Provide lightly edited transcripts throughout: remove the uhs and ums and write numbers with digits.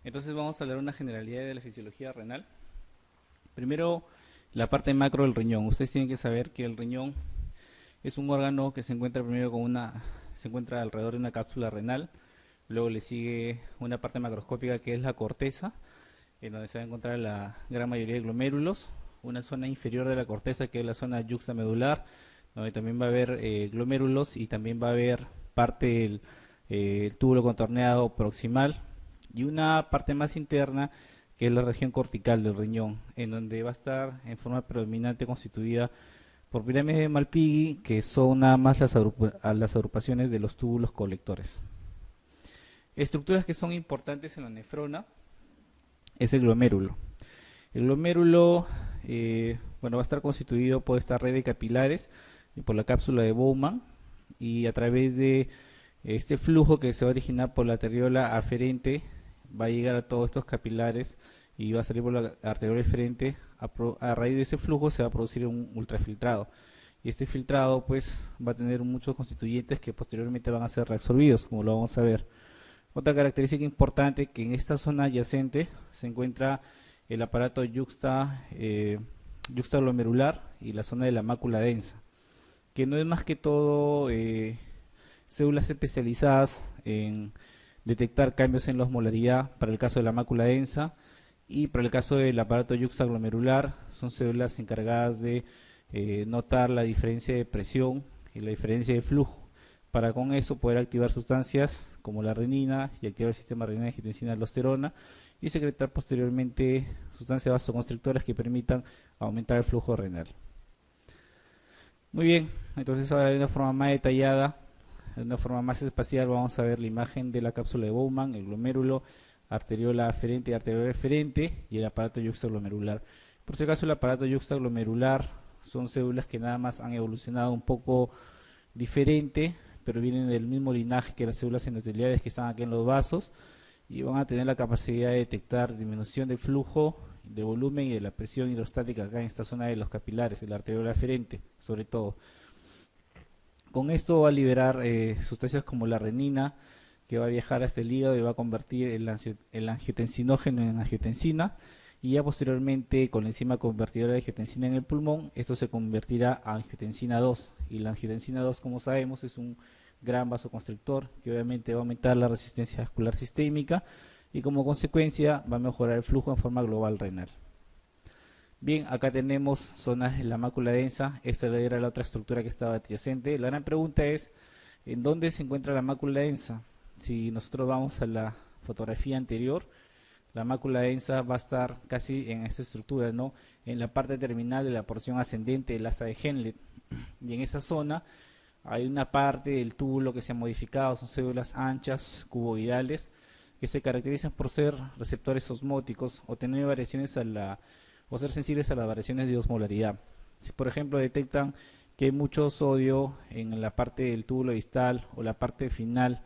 Entonces vamos a hablar una generalidad de la fisiología renal. Primero, la parte macro del riñón. Ustedes tienen que saber que el riñón es un órgano que se encuentra primero se encuentra alrededor de una cápsula renal. Luego le sigue una parte macroscópica que es la corteza, en donde se va a encontrar la gran mayoría de glomérulos. Una zona inferior de la corteza que es la zona yuxtamedular, donde también va a haber glomérulos y también va a haber parte del túbulo contorneado proximal, y una parte más interna que es la región cortical del riñón, en donde va a estar en forma predominante constituida por pirámides de Malpighi, que son nada más las agrupaciones de los túbulos colectores. Estructuras que son importantes en la nefrona es el glomérulo. El glomérulo va a estar constituido por esta red de capilares y por la cápsula de Bowman, y a través de este flujo que se va a originar por la arteriola aferente va a llegar a todos estos capilares y va a salir por la arteriola eferente. A raíz de ese flujo se va a producir un ultrafiltrado, y este filtrado pues va a tener muchos constituyentes que posteriormente van a ser reabsorbidos, como lo vamos a ver. Otra característica importante, que en esta zona adyacente se encuentra el aparato yuxtaglomerular y la zona de la mácula densa, que no es más que todo células especializadas en detectar cambios en la osmolaridad para el caso de la mácula densa, y para el caso del aparato yuxtaglomerular son células encargadas de notar la diferencia de presión y la diferencia de flujo, para con eso poder activar sustancias como la renina y activar el sistema renina-angiotensina-aldosterona, y secretar posteriormente sustancias vasoconstrictoras que permitan aumentar el flujo renal. Muy bien, entonces ahora de una forma más detallada, de una forma más espacial, vamos a ver la imagen de la cápsula de Bowman, el glomérulo, arteriola aferente y arteriola eferente, y el aparato yuxtaglomerular. Por si acaso, el aparato yuxtaglomerular son células que nada más han evolucionado un poco diferente, pero vienen del mismo linaje que las células endoteliales que están aquí en los vasos, y van a tener la capacidad de detectar disminución del flujo, de volumen y de la presión hidrostática acá en esta zona de los capilares, el arteriola aferente sobre todo. Con esto va a liberar sustancias como la renina, que va a viajar hasta el hígado y va a convertir el angiotensinógeno en angiotensina, y ya posteriormente con la enzima convertidora de angiotensina en el pulmón, esto se convertirá a angiotensina 2, y la angiotensina 2, como sabemos, es un gran vasoconstrictor que obviamente va a aumentar la resistencia vascular sistémica, y como consecuencia va a mejorar el flujo en forma global renal. Bien, acá tenemos zonas de la mácula densa. Esta era la otra estructura que estaba adyacente. La gran pregunta es, ¿en dónde se encuentra la mácula densa? Si nosotros vamos a la fotografía anterior, la mácula densa va a estar casi en esta estructura, ¿no? En la parte terminal de la porción ascendente del asa de Henle. Y en esa zona hay una parte del túbulo que se ha modificado, son células anchas, cuboidales, que se caracterizan por ser receptores osmóticos o tener variaciones o ser sensibles a las variaciones de osmolaridad. Si por ejemplo detectan que hay mucho sodio en la parte del túbulo distal o la parte final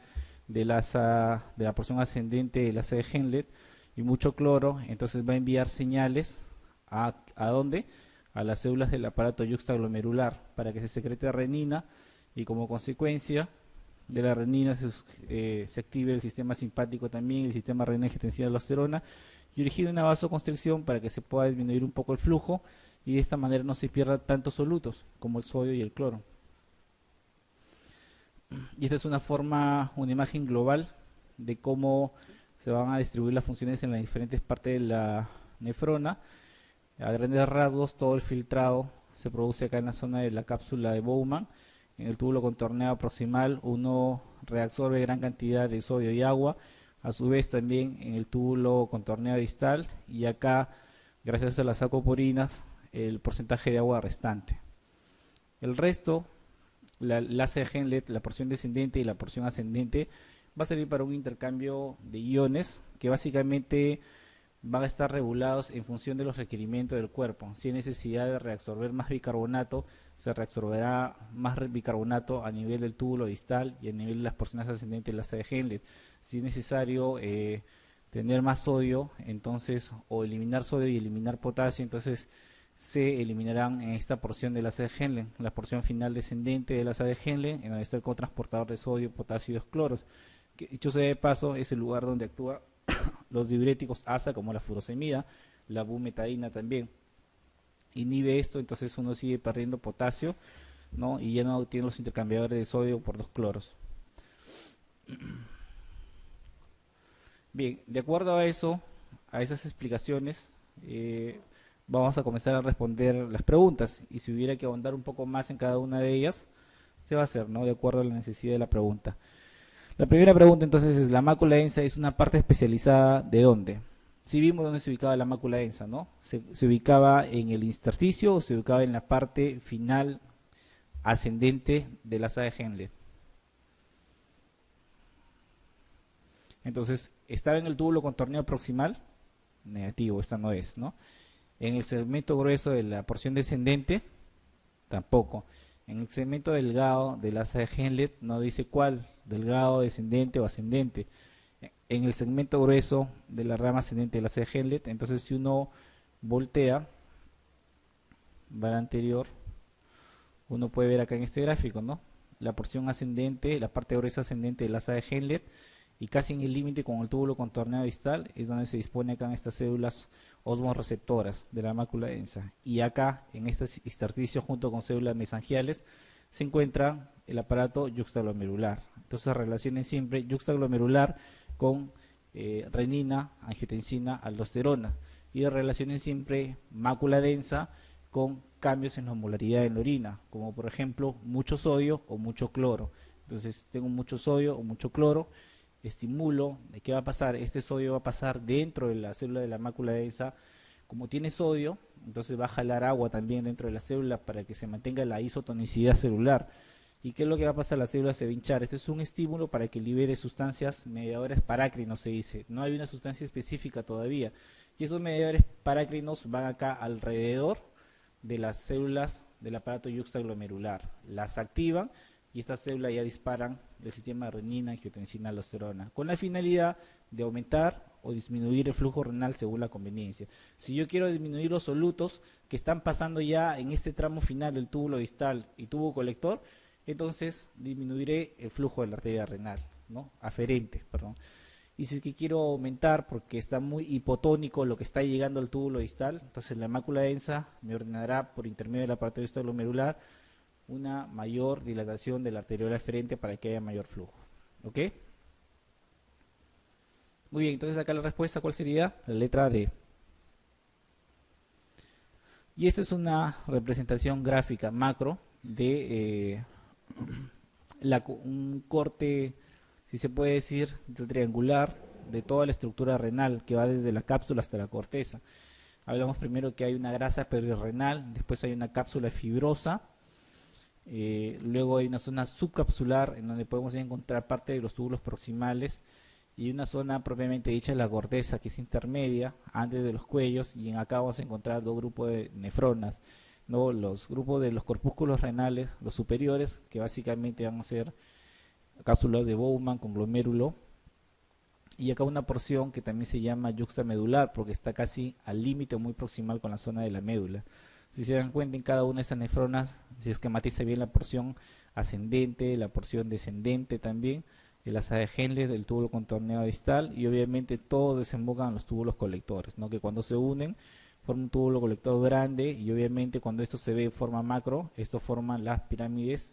del asa, de la porción ascendente del asa de Henle, y mucho cloro, entonces va a enviar señales ¿a dónde? A las células del aparato yuxtaglomerular para que se secrete renina, y como consecuencia de la renina se active el sistema simpático también, el sistema renina-angiotensina-aldosterona, y origina una vasoconstricción para que se pueda disminuir un poco el flujo, y de esta manera no se pierda tantos solutos como el sodio y el cloro. Y esta es una imagen global de cómo se van a distribuir las funciones en las diferentes partes de la nefrona. A grandes rasgos, todo el filtrado se produce acá en la zona de la cápsula de Bowman. En el túbulo contorneado proximal uno reabsorbe gran cantidad de sodio y agua, a su vez también en el túbulo contorneado distal, y acá, gracias a las acoporinas, el porcentaje de agua restante. El resto, la asa de Henle, la porción descendente y la porción ascendente, va a servir para un intercambio de iones que básicamente van a estar regulados en función de los requerimientos del cuerpo. Si hay necesidad de reabsorber más bicarbonato, se reabsorberá más bicarbonato a nivel del túbulo distal y a nivel de las porciones ascendentes de la asa de Henle. Si es necesario tener más sodio, entonces, o eliminar sodio y eliminar potasio, entonces se eliminarán en esta porción de la asa de Henle, la porción final descendente de la asa de Henle, en donde está el cotransportador de sodio, potasio y dos cloros, que dicho sea de paso es el lugar donde actúa Los diuréticos ASA, como la furosemida, la bumetadina también, inhibe esto, entonces uno sigue perdiendo potasio, ¿no? Y ya no tiene los intercambiadores de sodio por 2 cloros. Bien, de acuerdo a eso, a esas explicaciones, vamos a comenzar a responder las preguntas, y si hubiera que ahondar un poco más en cada una de ellas, se va a hacer, ¿no? De acuerdo a la necesidad de la pregunta. La primera pregunta entonces es, ¿la mácula densa es una parte especializada de dónde? Si vimos dónde se ubicaba la mácula densa, ¿no? Se ubicaba en el intersticio o se ubicaba en la parte final ascendente del asa de Henle. Entonces, ¿estaba en el túbulo contorneado proximal? Negativo, esta no es, ¿no? En el segmento grueso de la porción descendente, tampoco. En el segmento delgado del asa de Henle no dice cuál, delgado, descendente o ascendente. En el segmento grueso de la rama ascendente del asa de Henle, entonces si uno voltea, va al anterior, uno puede ver acá en este gráfico, ¿no? La porción ascendente, la parte gruesa ascendente del asa de Henle, y casi en el límite con el túbulo contorneado distal es donde se dispone acá en estas células osmorreceptoras de la mácula densa, y acá en este intersticio junto con células mesangiales se encuentra el aparato yuxtaglomerular. Entonces relacionen siempre yuxtaglomerular con renina, angiotensina, aldosterona, y relacionen siempre mácula densa con cambios en la osmolaridad en la orina, como por ejemplo mucho sodio o mucho cloro. Entonces tengo mucho sodio o mucho cloro, estimulo, ¿qué va a pasar? Este sodio va a pasar dentro de la célula de la mácula densa. Como tiene sodio, entonces va a jalar agua también dentro de la célula para que se mantenga la isotonicidad celular. ¿Y qué es lo que va a pasar? La célula se va a hinchar. Este es un estímulo para que libere sustancias mediadores parácrinos, se dice. No hay una sustancia específica todavía. Y esos mediadores parácrinos van acá alrededor de las células del aparato yuxtaglomerular. Las activan y estas células ya disparan el sistema de renina, angiotensina, aldosterona, con la finalidad de aumentar o disminuir el flujo renal según la conveniencia. Si yo quiero disminuir los solutos que están pasando ya en este tramo final del túbulo distal y tubo colector, entonces disminuiré el flujo de la arteria renal, ¿no? Aferente, perdón. Y si es que quiero aumentar porque está muy hipotónico lo que está llegando al túbulo distal, entonces la mácula densa me ordenará por intermedio del aparato yuxtaglomerular una mayor dilatación de la arteriola eferente para que haya mayor flujo. ¿Ok? Muy bien, entonces acá la respuesta, ¿cuál sería? La letra D. Y esta es una representación gráfica macro de un corte, si se puede decir, triangular de toda la estructura renal que va desde la cápsula hasta la corteza. Hablamos primero que hay una grasa perirenal, después hay una cápsula fibrosa, luego hay una zona subcapsular en donde podemos encontrar parte de los túbulos proximales, y una zona propiamente dicha de la corteza, que es intermedia antes de los cuellos, y en acá vamos a encontrar dos grupos de nefronas, ¿no? Los grupos de los corpúsculos renales, los superiores, que básicamente van a ser cápsulas de Bowman con glomérulo, y acá una porción que también se llama yuxtamedular porque está casi al límite muy proximal con la zona de la médula. Si se dan cuenta, en cada una de esas nefronas se esquematiza bien la porción ascendente, la porción descendente también, el asa de Henle del túbulo contorneado distal, y obviamente todos desembocan en los túbulos colectores, ¿no? Que cuando se unen forman un túbulo colector grande, y obviamente cuando esto se ve en forma macro, esto forman las pirámides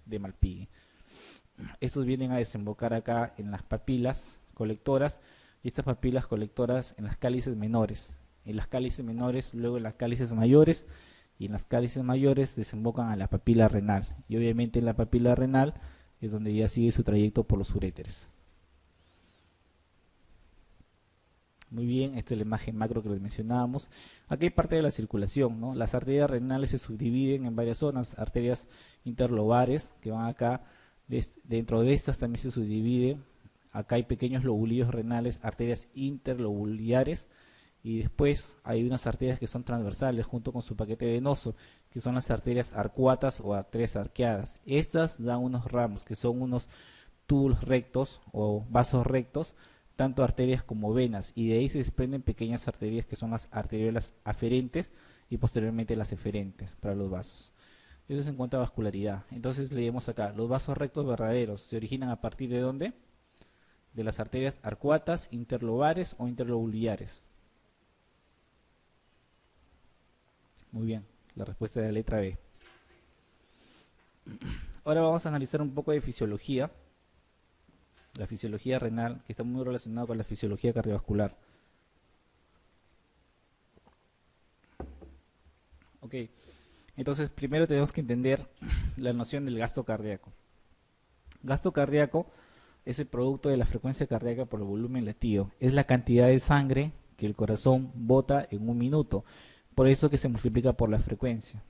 de Malpighi. Estos vienen a desembocar acá en las papilas colectoras, y estas papilas colectoras en las cálices menores. En las cálices menores, luego en las cálices mayores, y en las cálices mayores desembocan a la papila renal, y obviamente en la papila renal es donde ya sigue su trayecto por los uréteres. Muy bien, esta es la imagen macro que les mencionábamos. Aquí hay parte de la circulación, ¿no? Las arterias renales se subdividen en varias zonas, arterias interlobares que van acá, dentro de estas también se subdivide, acá hay pequeños lobulillos renales, arterias interlobulares, y después hay unas arterias que son transversales junto con su paquete venoso, que son las arterias arcuatas o arterias arqueadas. Estas dan unos ramos, que son unos túbulos rectos o vasos rectos, tanto arterias como venas, y de ahí se desprenden pequeñas arterias que son las arteriolas aferentes y posteriormente las eferentes para los vasos. Eso es en cuanto a vascularidad. Entonces leemos acá, los vasos rectos verdaderos se originan a partir de ¿dónde? de las arterias arcuatas, interlobares o interlobulares? Muy bien, la respuesta es la letra B. Ahora vamos a analizar un poco de fisiología, la fisiología renal, que está muy relacionada con la fisiología cardiovascular. Ok, entonces primero tenemos que entender la noción del gasto cardíaco. Gasto cardíaco es el producto de la frecuencia cardíaca por el volumen latido. Es la cantidad de sangre que el corazón bota en un minuto. Por eso que se multiplica por la frecuencia.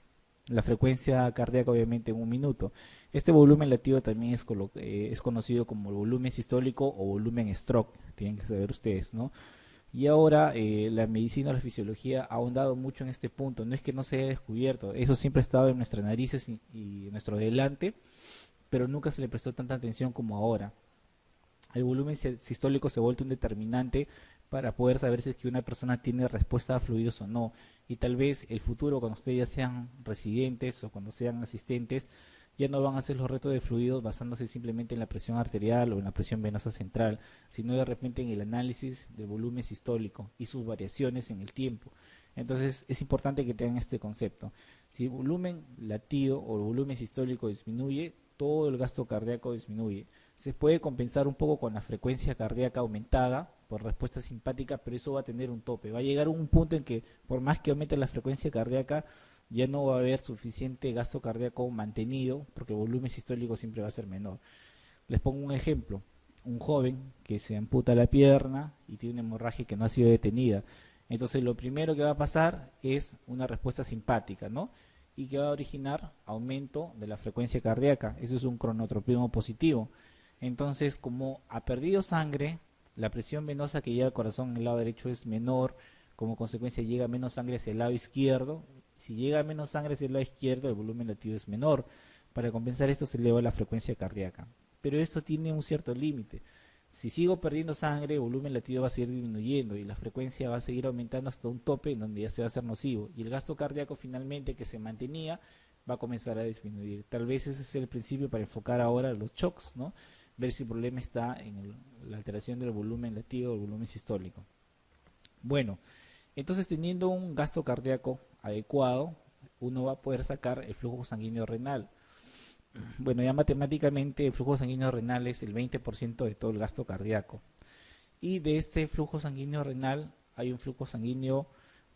La frecuencia cardíaca obviamente en un minuto. Este volumen latido también es conocido como el volumen sistólico o volumen stroke. Tienen que saber ustedes, ¿no? Y ahora la medicina, la fisiología ha ahondado mucho en este punto. No es que no se haya descubierto. Eso siempre ha estado en nuestras narices y en nuestro delante, pero nunca se le prestó tanta atención como ahora. El volumen sistólico se ha vuelto un determinante para poder saber si es que una persona tiene respuesta a fluidos o no. Y tal vez el futuro, cuando ustedes ya sean residentes o cuando sean asistentes, ya no van a hacer los retos de fluidos basándose simplemente en la presión arterial o en la presión venosa central, sino de repente en el análisis del volumen sistólico y sus variaciones en el tiempo. Entonces es importante que tengan este concepto. Si el volumen latido o el volumen sistólico disminuye, todo el gasto cardíaco disminuye. Se puede compensar un poco con la frecuencia cardíaca aumentada por respuesta simpática, pero eso va a tener un tope. Va a llegar un punto en que por más que aumente la frecuencia cardíaca, ya no va a haber suficiente gasto cardíaco mantenido, porque el volumen sistólico siempre va a ser menor. Les pongo un ejemplo. Un joven que se amputa la pierna y tiene una hemorragia que no ha sido detenida. Entonces lo primero que va a pasar es una respuesta simpática, ¿no? Y que va a originar aumento de la frecuencia cardíaca. Eso es un cronotropismo positivo. Entonces, como ha perdido sangre, la presión venosa que llega al corazón en el lado derecho es menor, como consecuencia llega menos sangre hacia el lado izquierdo. Si llega menos sangre hacia el lado izquierdo, el volumen latido es menor. Para compensar esto se eleva la frecuencia cardíaca. Pero esto tiene un cierto límite. Si sigo perdiendo sangre, el volumen latido va a seguir disminuyendo y la frecuencia va a seguir aumentando hasta un tope en donde ya se va a hacer nocivo. Y el gasto cardíaco finalmente que se mantenía va a comenzar a disminuir. Tal vez ese es el principio para enfocar ahora los shocks, ¿no? Ver si el problema está en la alteración del volumen latido o el volumen sistólico. Bueno, entonces teniendo un gasto cardíaco adecuado, uno va a poder sacar el flujo sanguíneo renal. Bueno, ya matemáticamente el flujo sanguíneo renal es el 20% de todo el gasto cardíaco. Y de este flujo sanguíneo renal hay un flujo sanguíneo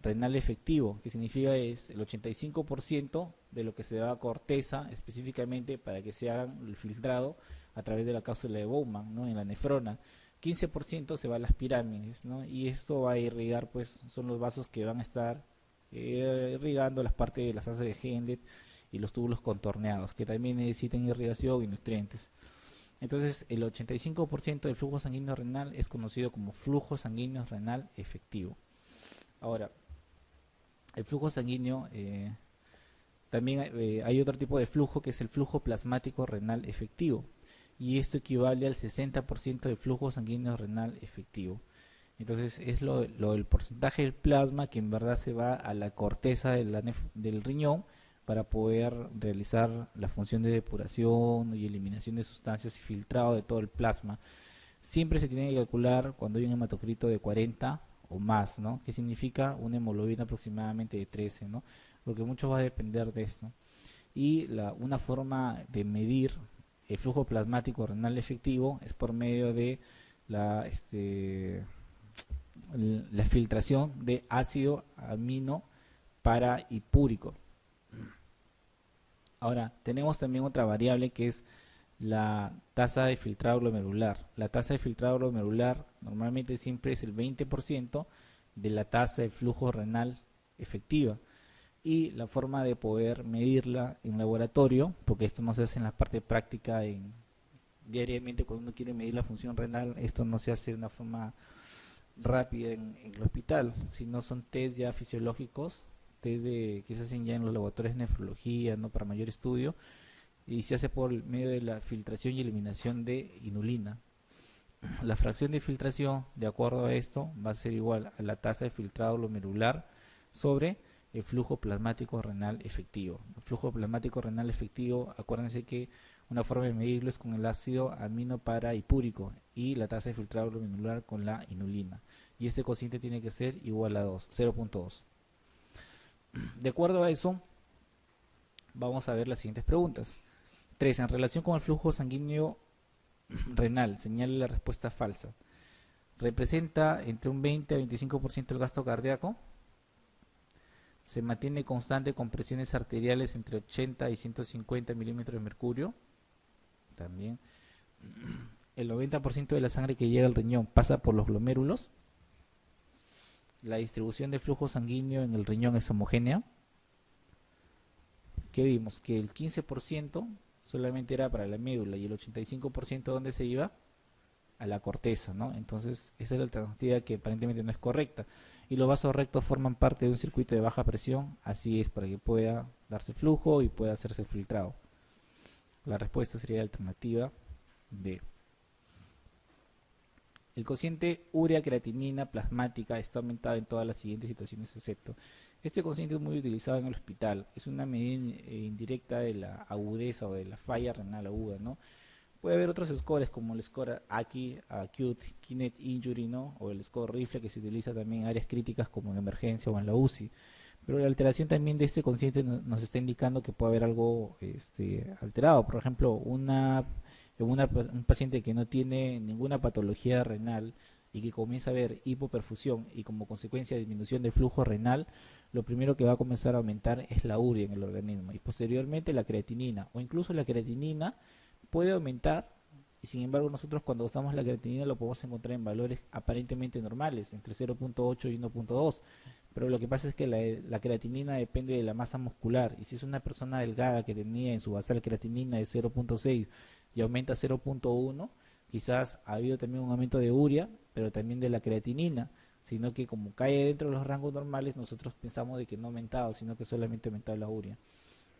renal efectivo, que significa es el 85% de lo que se da a corteza específicamente para que se haga el filtrado a través de la cápsula de Bowman, ¿no? En la nefrona. 15% se va a las pirámides, ¿no? Y esto va a irrigar, pues son los vasos que van a estar irrigando las partes de las asas de Henle y los túbulos contorneados, que también necesitan irrigación y nutrientes. Entonces, el 85% del flujo sanguíneo renal es conocido como flujo sanguíneo renal efectivo. Ahora, el flujo sanguíneo, también hay otro tipo de flujo que es el flujo plasmático renal efectivo. Y esto equivale al 60% del flujo sanguíneo renal efectivo. Entonces, es el porcentaje del plasma que en verdad se va a la corteza del riñón para poder realizar la función de depuración y eliminación de sustancias y filtrado de todo el plasma. Siempre se tiene que calcular cuando hay un hematocrito de 40 o más, ¿no? Que significa una hemoglobina aproximadamente de 13, ¿no? Porque mucho va a depender de esto. Y una forma de medir el flujo plasmático renal efectivo es por medio de la filtración de ácido amino parahipúrico. Ahora, tenemos también otra variable que es la tasa de filtrado glomerular. La tasa de filtrado glomerular normalmente siempre es el 20% de la tasa de flujo renal efectiva. Y la forma de poder medirla en laboratorio, porque esto no se hace en la parte práctica diariamente cuando uno quiere medir la función renal, esto no se hace de una forma rápida en el hospital, sino son test ya fisiológicos, test que se hacen ya en los laboratorios de nefrología, ¿no? Para mayor estudio, y se hace por medio de la filtración y eliminación de inulina. La fracción de filtración, de acuerdo a esto, va a ser igual a la tasa de filtrado glomerular sobre el flujo plasmático renal efectivo. El flujo plasmático renal efectivo, acuérdense que una forma de medirlo es con el ácido amino paraipúrico y la tasa de filtrado glomerular con la inulina. Y este cociente tiene que ser igual a 2, 0.2. De acuerdo a eso, vamos a ver las siguientes preguntas. 3. En relación con el flujo sanguíneo renal, señale la respuesta falsa. ¿Representa entre un 20 a 25% del gasto cardíaco? ¿Se mantiene constante con presiones arteriales entre 80 y 150 milímetros de mercurio? También. ¿El 90% de la sangre que llega al riñón pasa por los glomérulos? ¿La distribución de flujo sanguíneo en el riñón es homogénea? ¿Qué vimos? Que el 15% solamente era para la médula y el 85% ¿dónde se iba? A la corteza, ¿no? Entonces esa es la alternativa que aparentemente no es correcta. Y los vasos rectos forman parte de un circuito de baja presión, así es, para que pueda darse flujo y pueda hacerse filtrado. La respuesta sería la alternativa D. El cociente urea-creatinina plasmática está aumentado en todas las siguientes situaciones excepto. Este cociente es muy utilizado en el hospital, es una medida indirecta de la agudeza o de la falla renal aguda, ¿no? Puede haber otros scores como el score Acute Kidney Injury, ¿no? O el score Rifle, que se utiliza también en áreas críticas como en emergencia o en la UCI. Pero la alteración también de este cociente nos está indicando que puede haber algo alterado. Por ejemplo, un paciente que no tiene ninguna patología renal y que comienza a ver hipoperfusión y como consecuencia disminución del flujo renal, lo primero que va a comenzar a aumentar es la urea en el organismo y posteriormente la creatinina o incluso la creatinina puede aumentar y sin embargo nosotros cuando usamos la creatinina lo podemos encontrar en valores aparentemente normales, entre 0.8 y 1.2, pero lo que pasa es que la creatinina depende de la masa muscular y si es una persona delgada que tenía en su basal creatinina de 0.6 y aumenta a 0.1, quizás ha habido también un aumento de urea, pero también de la creatinina, sino que como cae dentro de los rangos normales nosotros pensamos de que no ha aumentado, sino que solamente ha aumentado la urea.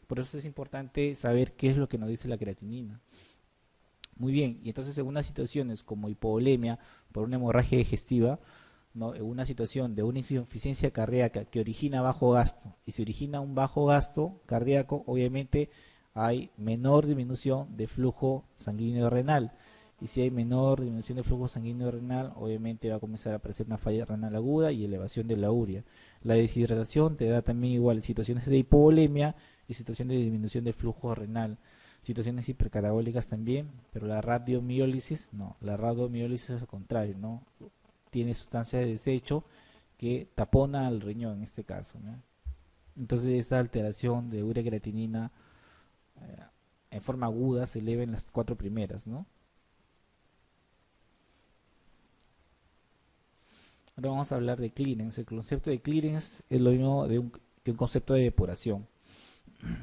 Por eso es importante saber qué es lo que nos dice la creatinina. Muy bien, y entonces en unas situaciones como hipovolemia por una hemorragia digestiva, ¿no? En una situación de una insuficiencia cardíaca que origina bajo gasto, y si origina un bajo gasto cardíaco, obviamente hay menor disminución de flujo sanguíneo renal. Y si hay menor disminución de flujo sanguíneo renal, obviamente va a comenzar a aparecer una falla renal aguda y elevación de la urea. La deshidratación te da también igual situaciones de hipovolemia y situaciones de disminución del flujo renal. Situaciones hipercatabólicas también, pero la radiomiólisis no. La radiomiólisis es al contrario, ¿no? Tiene sustancia de desecho que tapona al riñón en este caso, ¿no? Entonces esta alteración de urea-creatinina en forma aguda se eleva en las 4 primeras, ¿no? Ahora vamos a hablar de clearance. El concepto de clearance es lo mismo que un concepto de depuración.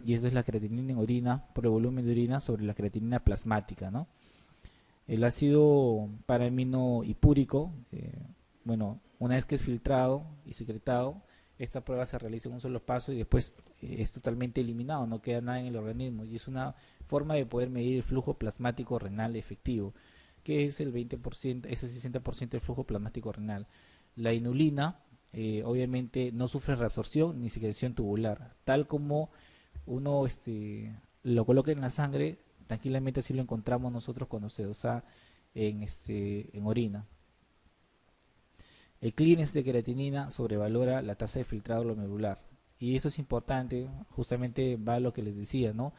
Y eso es la creatinina en orina por el volumen de orina sobre la creatinina plasmática, ¿no? El ácido paraaminohipúrico, bueno, una vez que es filtrado y secretado, esta prueba se realiza en un solo paso y después es totalmente eliminado, no queda nada en el organismo y es una forma de poder medir el flujo plasmático renal efectivo, que es el 20%, es el 60% del flujo plasmático renal. La inulina, obviamente, no sufre reabsorción ni secreción tubular, tal como uno lo coloca en la sangre, tranquilamente así lo encontramos nosotros cuando se dosa en orina. El clearance de creatinina sobrevalora la tasa de filtrado glomerular. Y eso es importante, justamente va a lo que les decía, ¿no?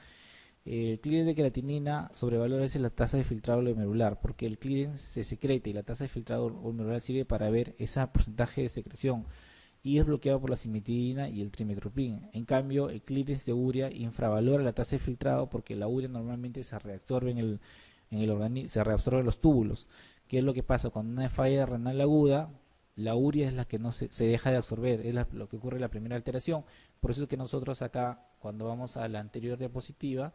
El clearance de creatinina sobrevalora a veces la tasa de filtrado glomerular, porque el clearance se secreta y la tasa de filtrado glomerular sirve para ver ese porcentaje de secreción y es bloqueado por la cimetidina y el trimetoprim. En cambio, el clearance de urea infravalora la tasa de filtrado porque la urea normalmente se reabsorbe en el organismo, se reabsorbe en los túbulos. ¿Qué es lo que pasa? Cuando una falla renal aguda, la urea es la que no se deja de absorber, es lo que ocurre en la primera alteración. Por eso es que nosotros acá, cuando vamos a la anterior diapositiva,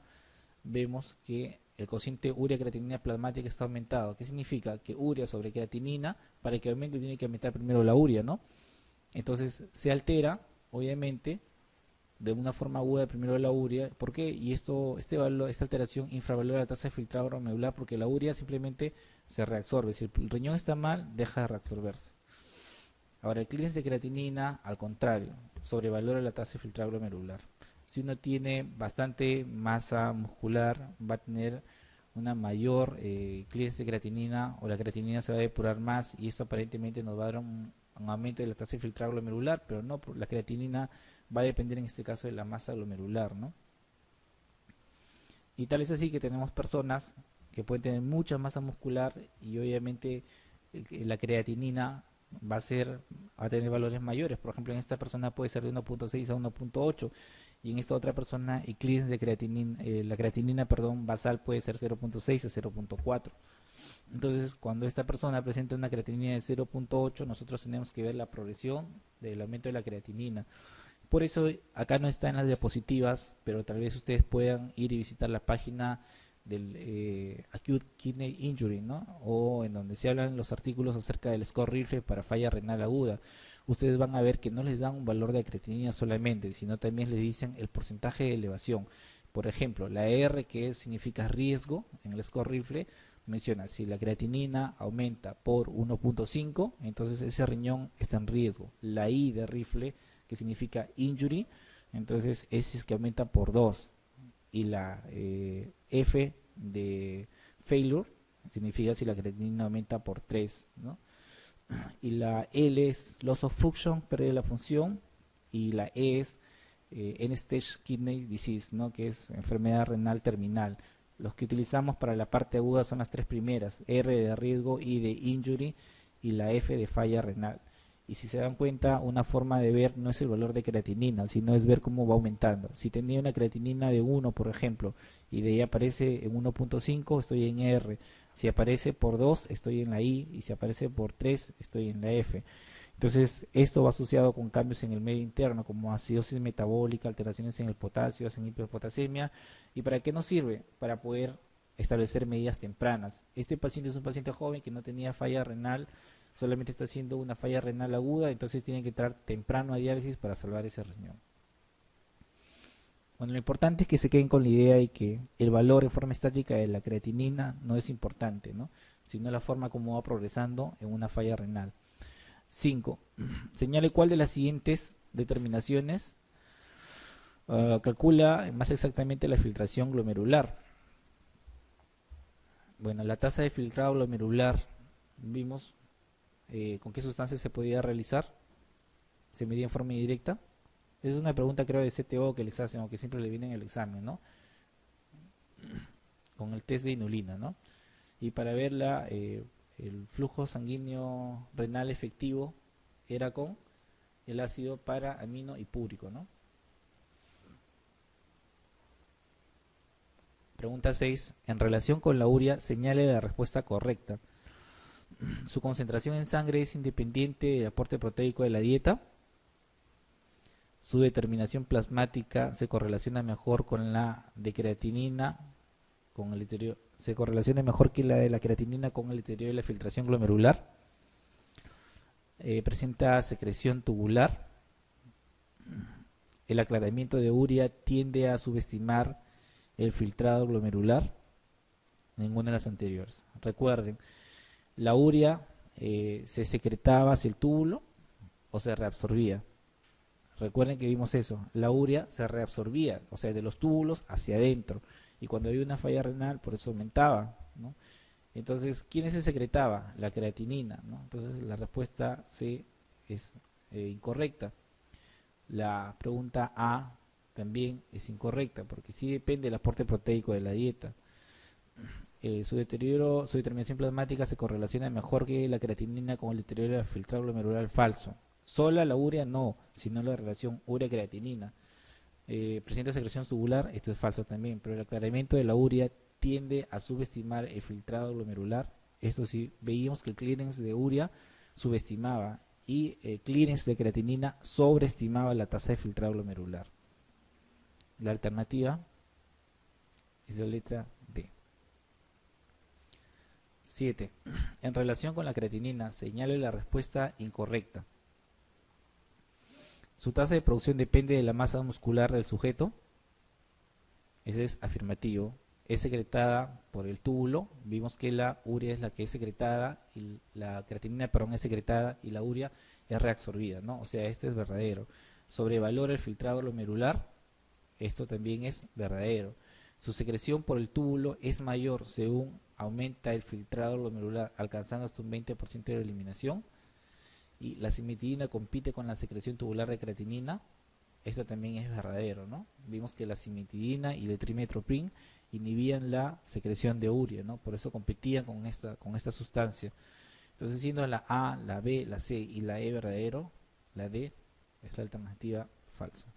vemos que el cociente urea-creatinina plasmática está aumentado. ¿Qué significa? Que urea sobre creatinina, para que aumente tiene que aumentar primero la urea, ¿no? Entonces se altera, obviamente, de una forma aguda primero la urea. ¿Por qué? Y esta alteración infravalora la tasa de filtrado glomerular porque la urea simplemente se reabsorbe. Si el riñón está mal, deja de reabsorberse. Ahora, el clearance de creatinina, al contrario, sobrevalora la tasa de filtrado glomerular. Si uno tiene bastante masa muscular, va a tener una mayor clearance de creatinina, o la creatinina se va a depurar más, y esto aparentemente nos va a dar un aumento de la tasa de filtrado glomerular, pero no, la creatinina va a depender en este caso de la masa glomerular, ¿no? Y tal es así que tenemos personas que pueden tener mucha masa muscular y obviamente la creatinina va a tener valores mayores. Por ejemplo, en esta persona puede ser de 1.6 a 1.8, y en esta otra persona el clearance de creatinina, la creatinina, perdón, basal puede ser 0.6 a 0.4. Entonces, cuando esta persona presenta una creatinina de 0.8, nosotros tenemos que ver la progresión del aumento de la creatinina. Por eso acá no está en las diapositivas, pero tal vez ustedes puedan ir y visitar la página del Acute Kidney Injury, ¿no? O en donde se hablan los artículos acerca del score rifle para falla renal aguda. Ustedes van a ver que no les dan un valor de creatinina solamente, sino también les dicen el porcentaje de elevación. Por ejemplo, la R, que significa riesgo en el score rifle, menciona si la creatinina aumenta por 1.5, entonces ese riñón está en riesgo. La I de rifle, que significa injury, entonces ese es que aumenta por 2. Y la F de failure significa si la creatinina aumenta por 3, ¿no? Y la L es loss of function, pérdida de la función, y la E es end-stage kidney disease, ¿no? Que es enfermedad renal terminal. Los que utilizamos para la parte aguda son las tres primeras: R de riesgo, I de injury y la F de falla renal. Y si se dan cuenta, una forma de ver no es el valor de creatinina, sino es ver cómo va aumentando. Si tenía una creatinina de 1, por ejemplo, y de ahí aparece en 1.5, estoy en R. Si aparece por 2, estoy en la I, y si aparece por 3, estoy en la F. Entonces, esto va asociado con cambios en el medio interno, como acidosis metabólica, alteraciones en el potasio, en hiperpotasemia. ¿Y para qué nos sirve? Para poder establecer medidas tempranas. Este paciente es un paciente joven que no tenía falla renal, solamente está haciendo una falla renal aguda, entonces tiene que entrar temprano a diálisis para salvar ese riñón. Bueno, lo importante es que se queden con la idea y que el valor en forma estática de la creatinina no es importante, ¿no? Sino la forma como va progresando en una falla renal. 5. Señale cuál de las siguientes determinaciones calcula más exactamente la filtración glomerular. Bueno, la tasa de filtrado glomerular, vimos con qué sustancias se podía realizar, se medía en forma indirecta. Es una pregunta, creo, de CTO que les hacen o que siempre le viene en el examen, ¿no? Con el test de inulina, ¿no? Y para verla, el flujo sanguíneo renal efectivo era con el ácido para amino y púrico, ¿no? Pregunta 6. En relación con la urea, señale la respuesta correcta. Su concentración en sangre es independiente del aporte proteico de la dieta. Su determinación plasmática se correlaciona mejor con la de creatinina, con el deterioro, se correlaciona mejor que la de la creatinina con el deterioro de la filtración glomerular. Presenta secreción tubular. El aclaramiento de urea tiende a subestimar el filtrado glomerular. Ninguna de las anteriores. Recuerden, la urea se secretaba hacia el túbulo o se reabsorbía. Recuerden que vimos eso, la urea se reabsorbía, o sea, de los túbulos hacia adentro, y cuando había una falla renal, por eso aumentaba, ¿no? Entonces, ¿quién se secretaba? La creatinina, ¿no? Entonces, la respuesta C es incorrecta. La pregunta A también es incorrecta, porque sí depende del aporte proteico de la dieta. Su determinación plasmática se correlaciona mejor que la creatinina con el deterioro del filtrado glomerular falso. Sola la urea no, sino la relación urea-creatinina. Presenta secreción tubular, esto es falso también, pero el aclaramiento de la urea tiende a subestimar el filtrado glomerular. Esto sí, veíamos que el clearance de urea subestimaba y el clearance de creatinina sobreestimaba la tasa de filtrado glomerular. La alternativa es la letra D. 7. En relación con la creatinina, señale la respuesta incorrecta. Su tasa de producción depende de la masa muscular del sujeto. Ese es afirmativo. es secretada por el túbulo. Vimos que la urea es la que es secretada, y la creatinina, perdón, es secretada y la urea es reabsorbida, ¿no? O sea, este es verdadero. Sobrevalora el filtrado glomerular, esto también es verdadero. Su secreción por el túbulo es mayor según aumenta el filtrado glomerular, alcanzando hasta un 20% de eliminación. Y la cimetidina compite con la secreción tubular de creatinina, esta también es verdadero, ¿no? Vimos que la cimetidina y el trimethoprim inhibían la secreción de urea, ¿no? Por eso competían con esta sustancia. Entonces, siendo la A, la B, la C y la E verdadero, la D es la alternativa falsa.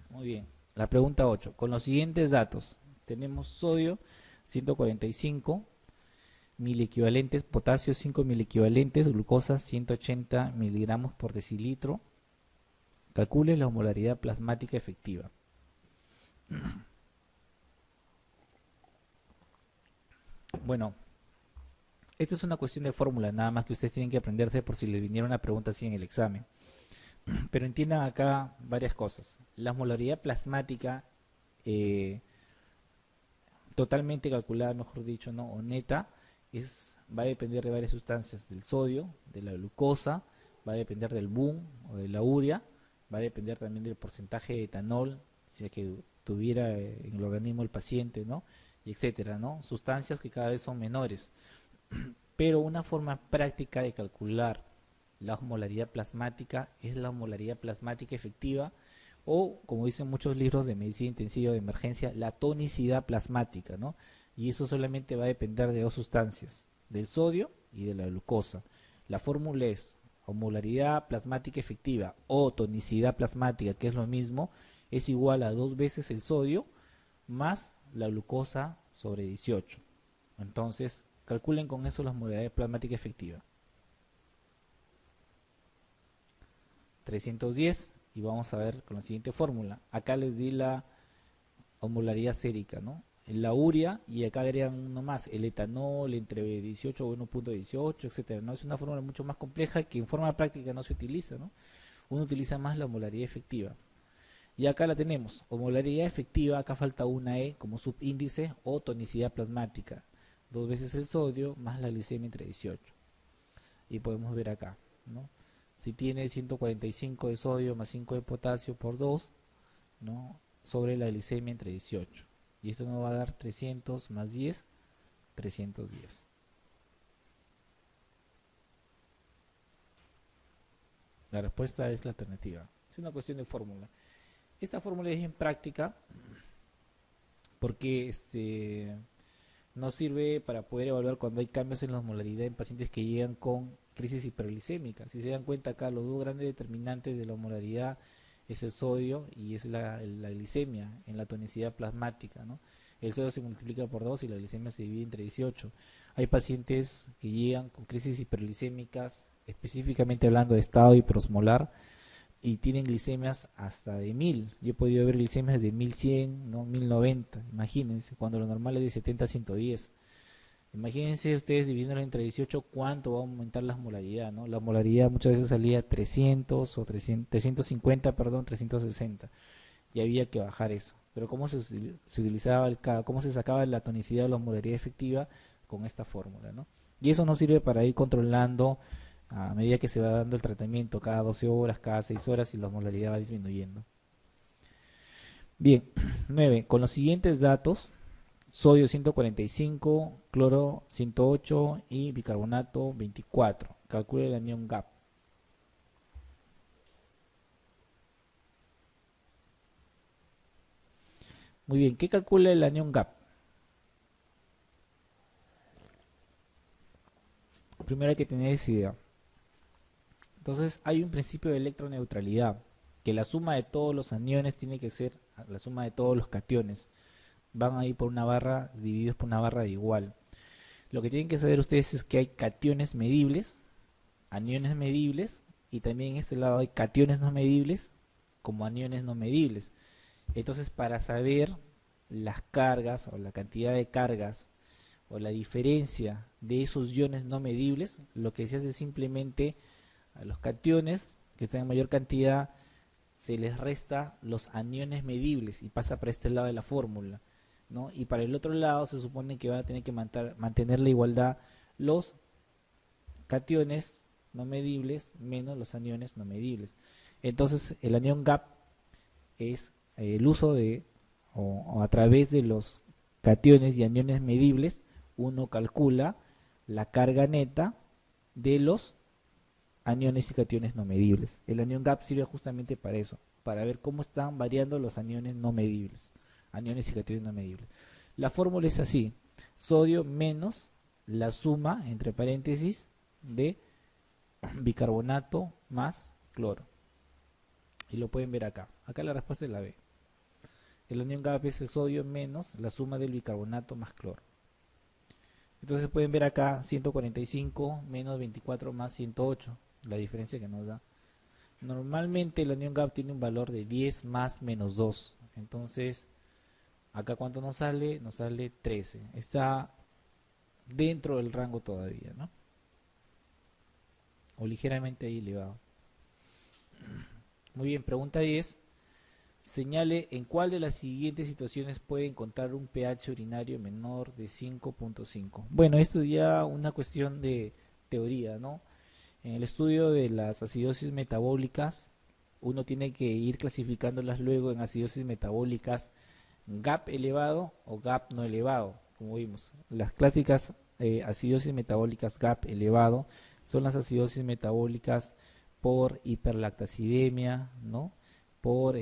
Muy bien. La pregunta 8. Con los siguientes datos, tenemos sodio 145 miliequivalentes, potasio 5 miliequivalentes, glucosa 180 miligramos por decilitro. Calcule la osmolaridad plasmática efectiva. Bueno, esta es una cuestión de fórmula, nada más que ustedes tienen que aprenderse por si les viniera una pregunta así en el examen. Pero entiendan acá varias cosas. La osmolaridad plasmática totalmente calculada, mejor dicho, ¿no? O neta, va a depender de varias sustancias, del sodio, de la glucosa, va a depender del BUN o de la urea, va a depender también del porcentaje de etanol, si es que tuviera en el organismo el paciente, ¿no? Y etcétera, ¿no? Sustancias que cada vez son menores. Pero una forma práctica de calcular la osmolaridad plasmática es la osmolaridad plasmática efectiva, o como dicen muchos libros de medicina intensiva de emergencia, la tonicidad plasmática, ¿no? Y eso solamente va a depender de dos sustancias, del sodio y de la glucosa. La fórmula es osmolaridad plasmática efectiva o tonicidad plasmática, que es lo mismo, es igual a 2 veces el sodio más la glucosa sobre 18. Entonces, calculen con eso la osmolaridad plasmática efectiva. 310, y vamos a ver con la siguiente fórmula. Acá les di la osmolaridad sérica, ¿no? En la urea, y acá agregan uno más, el etanol entre 18 o 1.18, etcétera, ¿no? Es una fórmula mucho más compleja que en forma práctica no se utiliza, ¿no? Uno utiliza más la osmolaridad efectiva. Y acá la tenemos, osmolaridad efectiva, acá falta una E como subíndice, o tonicidad plasmática. 2 veces el sodio más la glicemia entre 18. Y podemos ver acá, ¿no? Si tiene 145 de sodio más 5 de potasio por 2, ¿no? Sobre la glicemia entre 18. Y esto nos va a dar 300 más 10, 310. La respuesta es la alternativa. Es una cuestión de fórmula. Esta fórmula es en práctica porque nos sirve para poder evaluar cuando hay cambios en la osmolaridad en pacientes que llegan con crisis hiperglicémica. Si se dan cuenta acá, los dos grandes determinantes de la osmolaridad es el sodio y es la glicemia en la tonicidad plasmática, ¿no? El sodio se multiplica por 2 y la glicemia se divide entre 18. Hay pacientes que llegan con crisis hiperglicémicas, específicamente hablando de estado hiperosmolar, y tienen glicemias hasta de 1000. Yo he podido ver glicemias de 1100, ¿no? 1090, imagínense, cuando lo normal es de 70 a 110. Imagínense ustedes dividiéndolo entre 18, cuánto va a aumentar la osmolaridad, ¿no? La osmolaridad muchas veces salía 300 o 350, perdón, 360. Y había que bajar eso. Pero ¿cómo se utilizaba cómo se sacaba la tonicidad o la osmolaridad efectiva? Con esta fórmula, ¿no? Y eso nos sirve para ir controlando a medida que se va dando el tratamiento, cada 12 horas, cada 6 horas, y la osmolaridad va disminuyendo. Bien, 9. Con los siguientes datos, sodio 145, cloro 108 y bicarbonato 24. Calcule el anión GAP. Muy bien, ¿qué calcula el anión GAP? Primero hay que tener esa idea. Entonces hay un principio de electroneutralidad, que la suma de todos los aniones tiene que ser la suma de todos los cationes. Van a ir por una barra divididos por una barra de igual. Lo que tienen que saber ustedes es que hay cationes medibles, aniones medibles, y también en este lado hay cationes no medibles como aniones no medibles. Entonces, para saber las cargas o la cantidad de cargas o la diferencia de esos iones no medibles, lo que se hace es simplemente a los cationes que están en mayor cantidad se les resta los aniones medibles y pasa para este lado de la fórmula, ¿no? Y para el otro lado se supone que va a tener que mantener la igualdad los cationes no medibles menos los aniones no medibles. Entonces el anión gap es el uso de, o a través de los cationes y aniones medibles, uno calcula la carga neta de los aniones y cationes no medibles. El anión gap sirve justamente para eso, para ver cómo están variando los aniones no medibles, aniones y cationes no medibles. La fórmula es así: sodio menos la suma, entre paréntesis, de bicarbonato más cloro. Y lo pueden ver acá. Acá la respuesta es la B. El anión GAP es el sodio menos la suma del bicarbonato más cloro. Entonces pueden ver acá 145 menos 24 más 108, la diferencia que nos da. Normalmente el anión GAP tiene un valor de 10 más menos 2. Entonces, acá ¿cuánto nos sale? Nos sale 13. Está dentro del rango todavía, ¿no? O ligeramente ahí elevado. Muy bien, pregunta 10. Señale en cuál de las siguientes situaciones puede encontrar un pH urinario menor de 5.5. Bueno, esto ya una cuestión de teoría, ¿no? En el estudio de las acidosis metabólicas, uno tiene que ir clasificándolas luego en acidosis metabólicas GAP elevado o GAP no elevado, como vimos. Las clásicas acidosis metabólicas GAP elevado son las acidosis metabólicas por hiperlactacidemia, ¿no? Por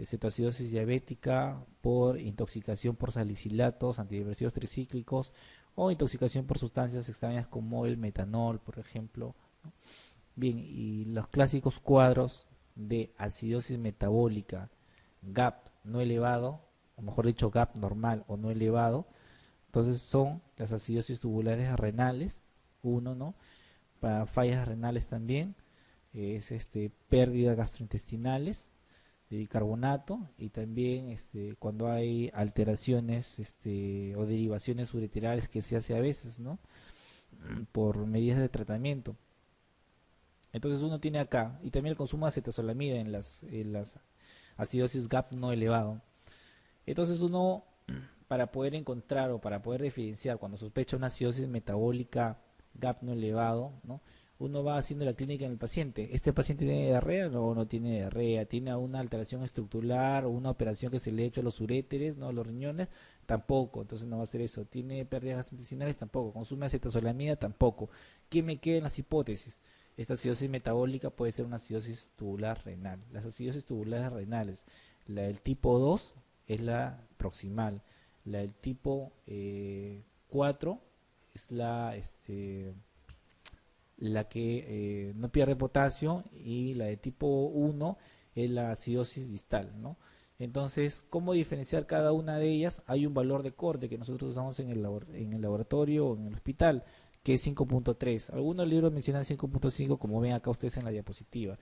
cetoacidosis diabética, por intoxicación por salicilatos, antidepresivos tricíclicos o intoxicación por sustancias extrañas como el metanol, por ejemplo, ¿no? Bien, y los clásicos cuadros de acidosis metabólica GAP no elevado, o mejor dicho GAP normal o no elevado, entonces son las acidosis tubulares renales, uno, ¿no? Para fallas renales también, es pérdida gastrointestinales de bicarbonato, y también cuando hay alteraciones o derivaciones ureterales que se hace a veces, ¿no? Por medidas de tratamiento. Entonces uno tiene acá, y también el consumo de acetazolamida en las acidosis GAP no elevado. Entonces uno, para poder encontrar o para poder diferenciar cuando sospecha una acidosis metabólica GAP no elevado, ¿no? Uno va haciendo la clínica en el paciente. ¿Este paciente tiene diarrea? No, no tiene diarrea. ¿Tiene una alteración estructural o una operación que se le ha hecho a los uréteres, no a los riñones? Tampoco, entonces no va a ser eso. ¿Tiene pérdidas gastrointestinales? Tampoco. ¿Consume acetazolamida? Tampoco. ¿Qué me queda en las hipótesis? Esta acidosis metabólica puede ser una acidosis tubular renal. Las acidosis tubulares renales, la del tipo 2 es la proximal. La del tipo 4 es la que no pierde potasio, y la de tipo 1 es la acidosis distal, ¿no? Entonces, ¿cómo diferenciar cada una de ellas? Hay un valor de corte que nosotros usamos en el laboratorio o en el hospital, que es 5.3. Algunos libros mencionan 5.5, como ven acá ustedes en la diapositiva.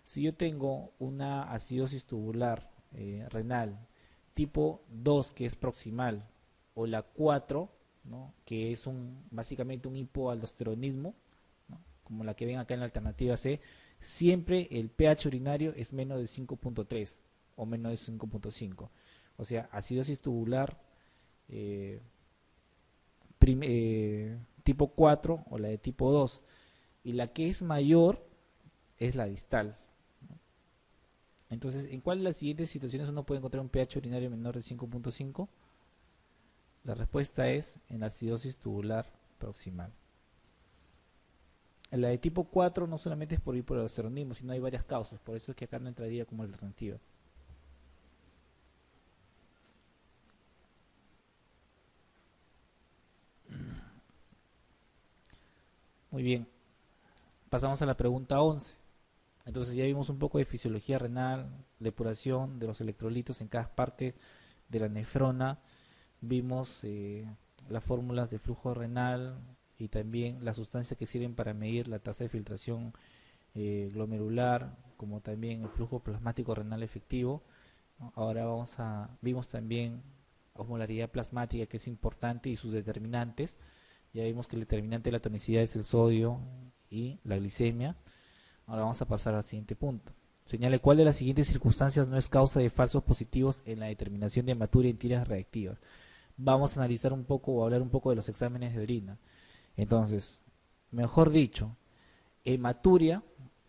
Si yo tengo una acidosis tubular renal tipo 2, que es proximal, o la 4, ¿no? Que es básicamente un hipoaldosteronismo, ¿no? Como la que ven acá en la alternativa C, siempre el pH urinario es menos de 5.3 o menos de 5.5. O sea, acidosis tubular tipo 4 o la de tipo 2. Y la que es mayor es la distal. Entonces, ¿en cuál de las siguientes situaciones uno puede encontrar un pH urinario menor de 5.5? La respuesta es en la acidosis tubular proximal. En la de tipo 4 no solamente es por hipoaldosteronismo, sino hay varias causas, por eso es que acá no entraría como alternativa. Muy bien, pasamos a la pregunta 11. Entonces ya vimos un poco de fisiología renal, depuración de los electrolitos en cada parte de la nefrona, vimos las fórmulas de flujo renal y también las sustancias que sirven para medir la tasa de filtración glomerular, como también el flujo plasmático renal efectivo, ¿no? Ahora vimos también osmolaridad plasmática, que es importante, y sus determinantes. Ya vimos que el determinante de la tonicidad es el sodio y la glicemia. Ahora vamos a pasar al siguiente punto. Señale cuál de las siguientes circunstancias no es causa de falsos positivos en la determinación de hematuria en tiras reactivas. Vamos a analizar un poco o hablar un poco de los exámenes de orina. Entonces, mejor dicho, hematuria,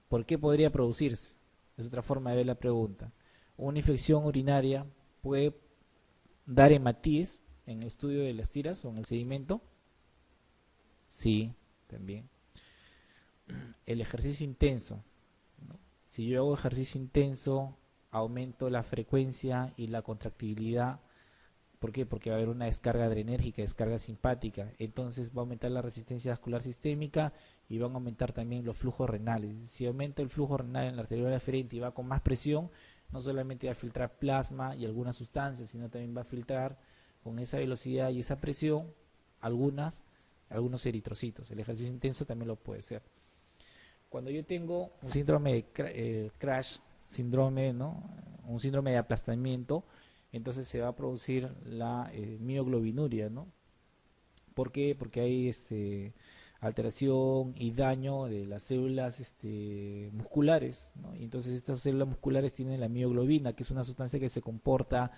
¿por qué podría producirse? Es otra forma de ver la pregunta. Una infección urinaria puede dar hematíes en el estudio de las tiras o en el sedimento. Sí, también. El ejercicio intenso, ¿no? Si yo hago ejercicio intenso, aumento la frecuencia y la contractibilidad. ¿Por qué? Porque va a haber una descarga adrenérgica, descarga simpática. Entonces va a aumentar la resistencia vascular sistémica y van a aumentar también los flujos renales. Si aumenta el flujo renal en la arteriola aferente y va con más presión, no solamente va a filtrar plasma y algunas sustancias, sino también va a filtrar con esa velocidad y esa presión algunos eritrocitos. El ejercicio intenso también lo puede ser. Cuando yo tengo un síndrome de crash, síndrome, ¿no? Un síndrome de aplastamiento, entonces se va a producir la mioglobinuria, ¿no? ¿Por qué? Porque hay alteración y daño de las células musculares, ¿no? Y entonces estas células musculares tienen la mioglobina, que es una sustancia que se comporta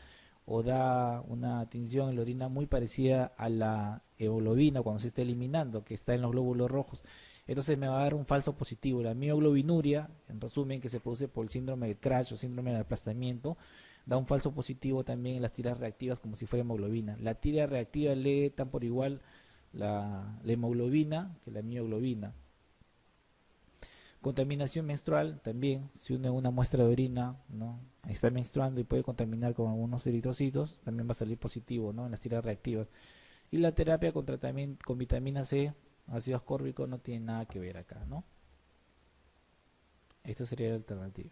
o da una tinción en la orina muy parecida a la hemoglobina cuando se está eliminando, que está en los glóbulos rojos. Entonces me va a dar un falso positivo. La mioglobinuria, en resumen, que se produce por el síndrome de crash o síndrome de aplastamiento, da un falso positivo también en las tiras reactivas como si fuera hemoglobina. La tira reactiva lee tan por igual la hemoglobina que la mioglobina. Contaminación menstrual también, si une una muestra de orina, ¿no? Está menstruando y puede contaminar con algunos eritrocitos, también va a salir positivo, ¿no? En las tiras reactivas. Y la terapia con tratamiento con vitamina C, ácido ascórbico, no tiene nada que ver acá, ¿no? Esta sería la alternativa.